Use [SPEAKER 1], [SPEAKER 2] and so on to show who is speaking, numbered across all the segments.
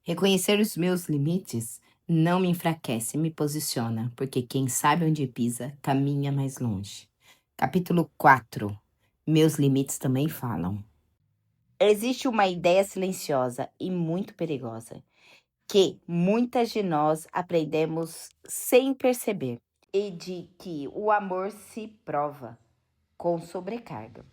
[SPEAKER 1] Reconhecer os meus limites não me enfraquece, me posiciona, porque quem sabe onde pisa, caminha mais longe. Capítulo 4. Meus limites também falam. Existe uma ideia silenciosa e muito perigosa, que muitas de nós aprendemos sem perceber, e de que o amor se prova com sobrecarga.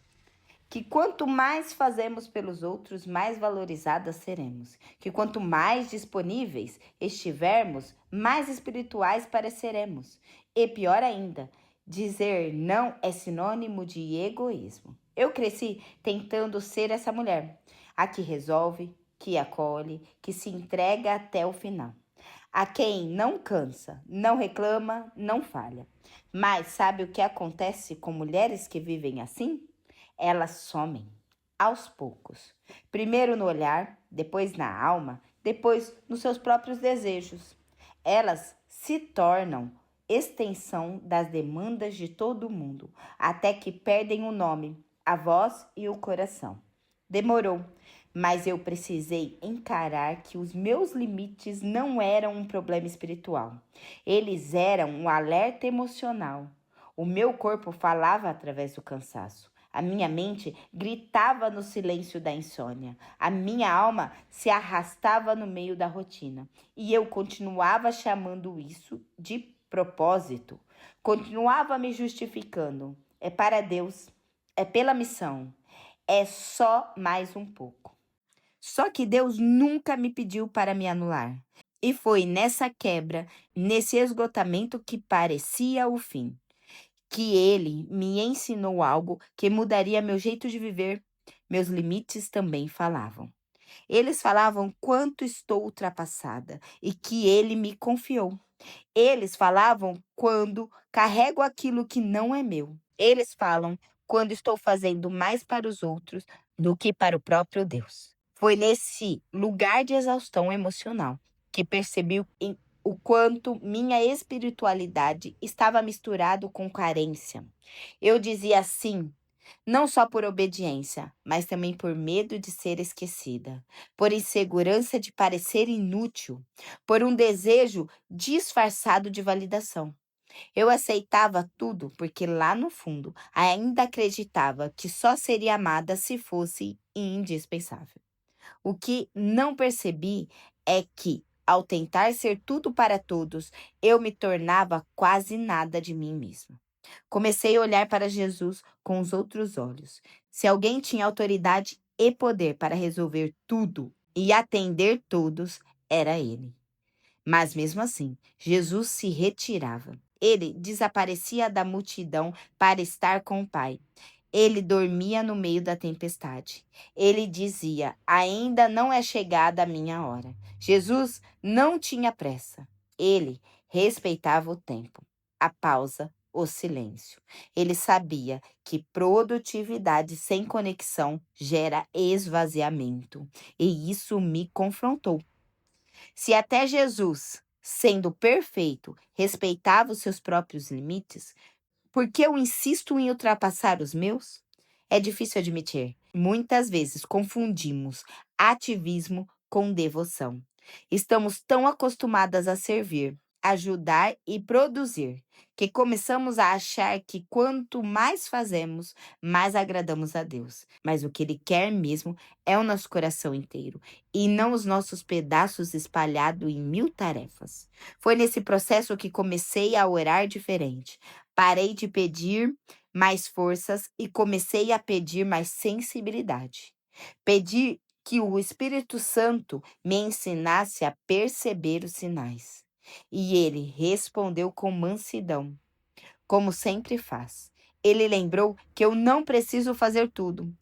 [SPEAKER 1] Que quanto mais fazemos pelos outros, mais valorizadas seremos. Que quanto mais disponíveis estivermos, mais espirituais pareceremos. E pior ainda, dizer não é sinônimo de egoísmo. Eu cresci tentando ser essa mulher, a que resolve, que acolhe, que se entrega até o final. A quem não cansa, não reclama, não falha. Mas sabe o que acontece com mulheres que vivem assim? Elas somem, aos poucos. Primeiro no olhar, depois na alma, depois nos seus próprios desejos. Elas se tornam extensão das demandas de todo mundo, até que perdem o nome, a voz e o coração. Demorou, mas eu precisei encarar que os meus limites não eram um problema espiritual. Eles eram um alerta emocional. O meu corpo falava através do cansaço. A minha mente gritava no silêncio da insônia. A minha alma se arrastava no meio da rotina. E eu continuava chamando isso de propósito. Continuava me justificando. É para Deus. É pela missão. É só mais um pouco. Só que Deus nunca me pediu para me anular. E foi nessa quebra, nesse esgotamento que parecia o fim, que ele me ensinou algo que mudaria meu jeito de viver. Meus limites também falavam. Eles falavam quanto estou ultrapassada e que ele me confiou. Eles falavam quando carrego aquilo que não é meu. Eles falam quando estou fazendo mais para os outros do que para o próprio Deus. Foi nesse lugar de exaustão emocional que percebi o quanto minha espiritualidade estava misturado com carência. Eu dizia sim, não só por obediência, mas também por medo de ser esquecida, por insegurança de parecer inútil, por um desejo disfarçado de validação. Eu aceitava tudo porque lá no fundo ainda acreditava que só seria amada se fosse indispensável. O que não percebi é que, ao tentar ser tudo para todos, eu me tornava quase nada de mim mesma. Comecei a olhar para Jesus com os outros olhos. Se alguém tinha autoridade e poder para resolver tudo e atender todos, era ele. Mas mesmo assim, Jesus se retirava. Ele desaparecia da multidão para estar com o Pai. Ele dormia no meio da tempestade. Ele dizia: Ainda não é chegada a minha hora. Jesus não tinha pressa. Ele respeitava o tempo, a pausa, o silêncio. Ele sabia que produtividade sem conexão gera esvaziamento. E isso me confrontou. Se até Jesus, sendo perfeito, respeitava os seus próprios limites, por que eu insisto em ultrapassar os meus? É difícil admitir. Muitas vezes confundimos ativismo com devoção. Estamos tão acostumadas a servir, ajudar e produzir, que começamos a achar que quanto mais fazemos, mais agradamos a Deus. Mas o que Ele quer mesmo é o nosso coração inteiro e não os nossos pedaços espalhados em mil tarefas. Foi nesse processo que comecei a orar diferente. Parei de pedir mais forças e comecei a pedir mais sensibilidade. Pedi que o Espírito Santo me ensinasse a perceber os sinais. E ele respondeu com mansidão, como sempre faz. Ele lembrou que eu não preciso fazer tudo.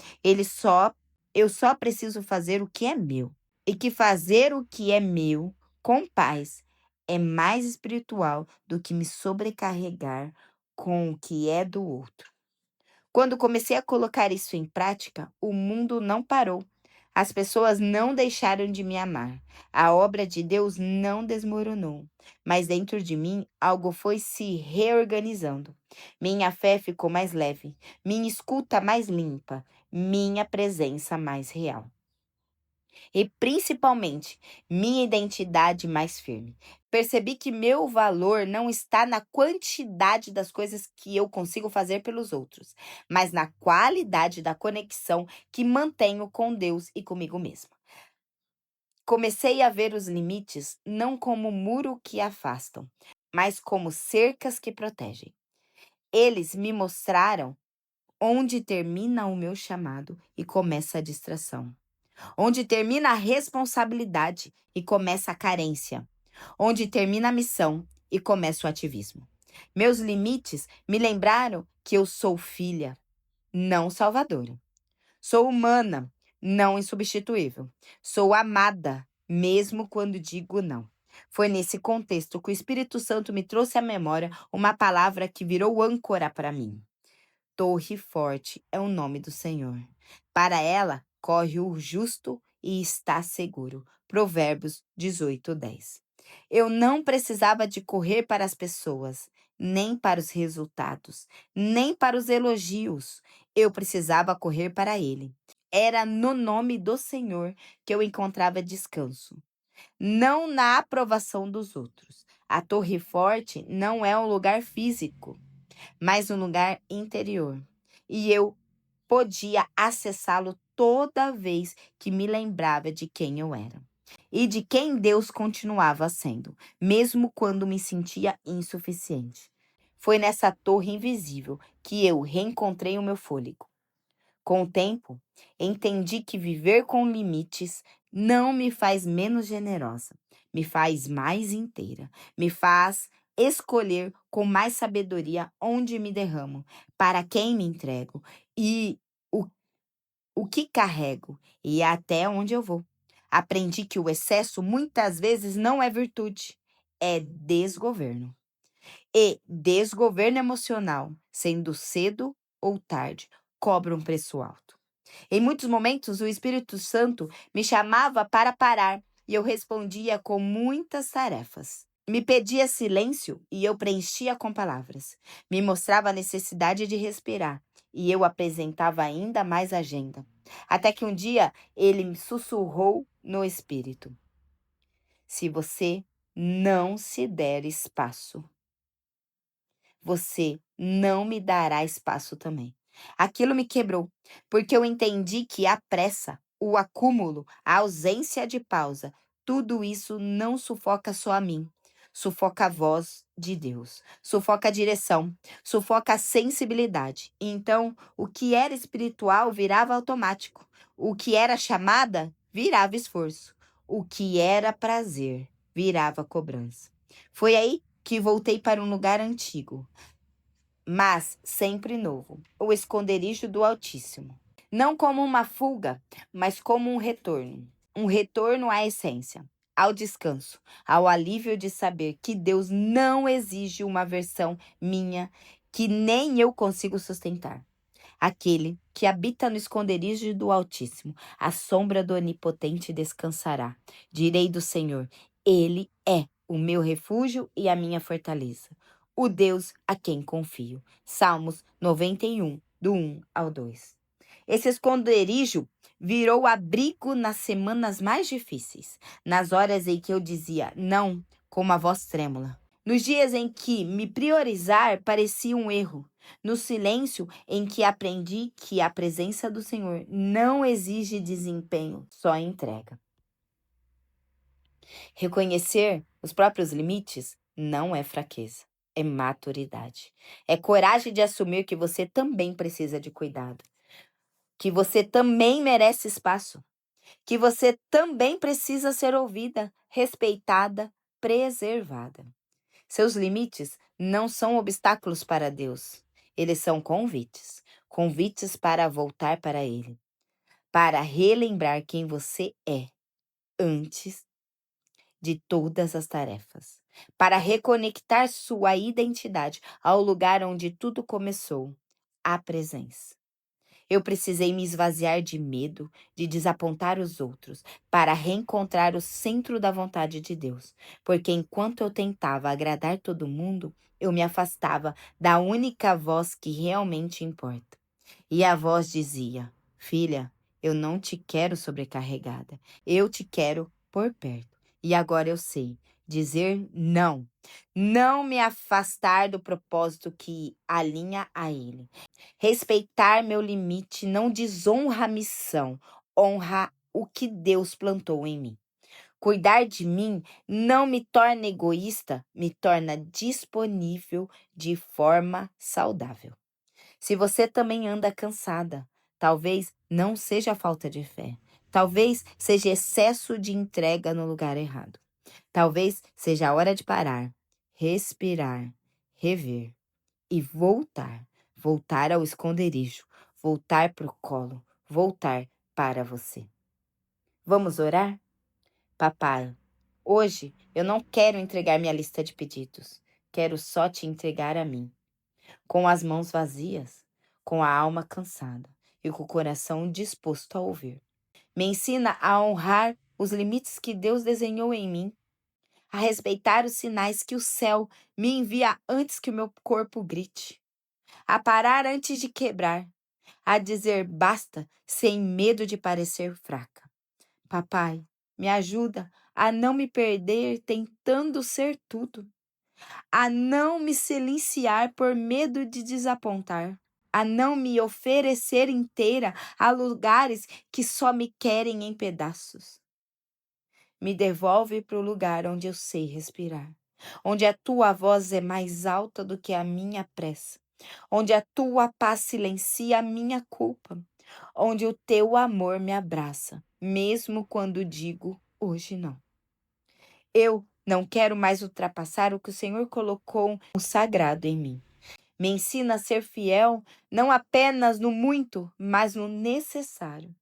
[SPEAKER 1] Eu só preciso fazer o que é meu. E que fazer o que é meu com paz é mais espiritual do que me sobrecarregar com o que é do outro. Quando comecei a colocar isso em prática, o mundo não parou. As pessoas não deixaram de me amar. A obra de Deus não desmoronou. Mas dentro de mim, algo foi se reorganizando. Minha fé ficou mais leve, minha escuta mais limpa, minha presença mais real. e principalmente minha identidade mais firme. Percebi que meu valor não está na quantidade das coisas que eu consigo fazer pelos outros, mas na qualidade da conexão que mantenho com Deus e comigo mesma. Comecei a ver os limites não como muro que afastam, mas como cercas que protegem. Eles me mostraram onde termina o meu chamado e começa a distração. Onde termina a responsabilidade e começa a carência. Onde termina a missão e começa o ativismo. Meus limites me lembraram que eu sou filha, não salvadora. Sou humana, não insubstituível. Sou amada, mesmo quando digo não. Foi nesse contexto que o Espírito Santo me trouxe à memória uma palavra que virou âncora para mim. Torre forte é o nome do Senhor. Para ela corre o justo e está seguro. Provérbios 18:10. Eu não precisava de correr para as pessoas, nem para os resultados, nem para os elogios. Eu precisava correr para Ele. Era no nome do Senhor que eu encontrava descanso, não na aprovação dos outros. A torre forte não é um lugar físico, mas um lugar interior. E eu podia acessá-lo toda vez que me lembrava de quem eu era e de quem Deus continuava sendo, mesmo quando me sentia insuficiente. Foi nessa torre invisível que eu reencontrei o meu fôlego. Com o tempo, entendi que viver com limites não me faz menos generosa, me faz mais inteira, me faz escolher com mais sabedoria onde me derramo, para quem me entrego e o, o que carrego e até onde eu vou. Aprendi que o excesso muitas vezes não é virtude, é desgoverno. E desgoverno emocional, sendo cedo ou tarde, cobra um preço alto. Em muitos momentos, o Espírito Santo me chamava para parar e eu respondia com muitas tarefas. Me pedia silêncio e eu preenchia com palavras. Me mostrava a necessidade de respirar e eu apresentava ainda mais agenda. Até que um dia ele me sussurrou no espírito: se você não se der espaço, você não me dará espaço também. Aquilo me quebrou, porque eu entendi que a pressa, o acúmulo, a ausência de pausa, tudo isso não sufoca só a mim. Sufoca a voz de Deus, sufoca a direção, sufoca a sensibilidade. Então, o que era espiritual virava automático. O que era chamada virava esforço. O que era prazer virava cobrança. Foi aí que voltei para um lugar antigo, mas sempre novo, o esconderijo do Altíssimo. Não como uma fuga, mas como um retorno. Um retorno à essência, ao descanso, ao alívio de saber que Deus não exige uma versão minha que nem eu consigo sustentar. Aquele que habita no esconderijo do Altíssimo, a sombra do Onipotente descansará. Direi do Senhor, Ele é o meu refúgio e a minha fortaleza, o Deus a quem confio. Salmos 91, do 1 ao 2. Esse esconderijo virou abrigo nas semanas mais difíceis, nas horas em que eu dizia não com uma voz trêmula. Nos dias em que me priorizar parecia um erro, no silêncio em que aprendi que a presença do Senhor não exige desempenho, só entrega. Reconhecer os próprios limites não é fraqueza, é maturidade. É coragem de assumir que você também precisa de cuidado, que você também merece espaço, que você também precisa ser ouvida, respeitada, preservada. Seus limites não são obstáculos para Deus. Eles são convites. Convites para voltar para Ele. Para relembrar quem você é antes de todas as tarefas. Para reconectar sua identidade ao lugar onde tudo começou, a presença. Eu precisei me esvaziar de medo, de desapontar os outros, para reencontrar o centro da vontade de Deus. Porque enquanto eu tentava agradar todo mundo, eu me afastava da única voz que realmente importa. E a voz dizia: filha, Eu não te quero sobrecarregada. Eu te quero por perto. E agora eu sei dizer não. Não me afastar do propósito que alinha a Ele. Respeitar meu limite não desonra a missão, honra o que Deus plantou em mim. Cuidar de mim não me torna egoísta, me torna disponível de forma saudável. Se você também anda cansada, talvez não seja falta de fé. Talvez seja excesso de entrega no lugar errado. Talvez seja a hora de parar, respirar, rever e voltar. Voltar ao esconderijo, voltar para o colo, voltar para você. Vamos orar? Papai, hoje eu não quero entregar minha lista de pedidos. Quero só te entregar a mim, com as mãos vazias, com a alma cansada e com o coração disposto a ouvir. Me ensina a honrar os limites que Deus desenhou em mim, a respeitar os sinais que o céu me envia antes que o meu corpo grite, a parar antes de quebrar, a dizer basta sem medo de parecer fraca. Papai, me ajuda a não me perder tentando ser tudo, a não me silenciar por medo de desapontar, a não me oferecer inteira a lugares que só me querem em pedaços. Me devolve para o lugar onde eu sei respirar, onde a tua voz é mais alta do que a minha pressa, onde a tua paz silencia a minha culpa, onde o teu amor me abraça, mesmo quando digo hoje não. Eu não quero mais ultrapassar o que o Senhor colocou no sagrado em mim. Me ensina a ser fiel, não apenas no muito, mas no necessário.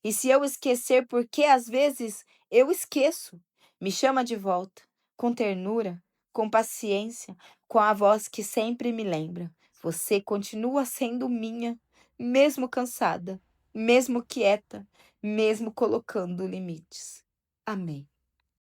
[SPEAKER 1] E se eu esquecer, porque às vezes eu esqueço, me chama de volta, com ternura, com paciência, com a voz que sempre me lembra. Você continua sendo minha, mesmo cansada, mesmo quieta, mesmo colocando limites. Amém.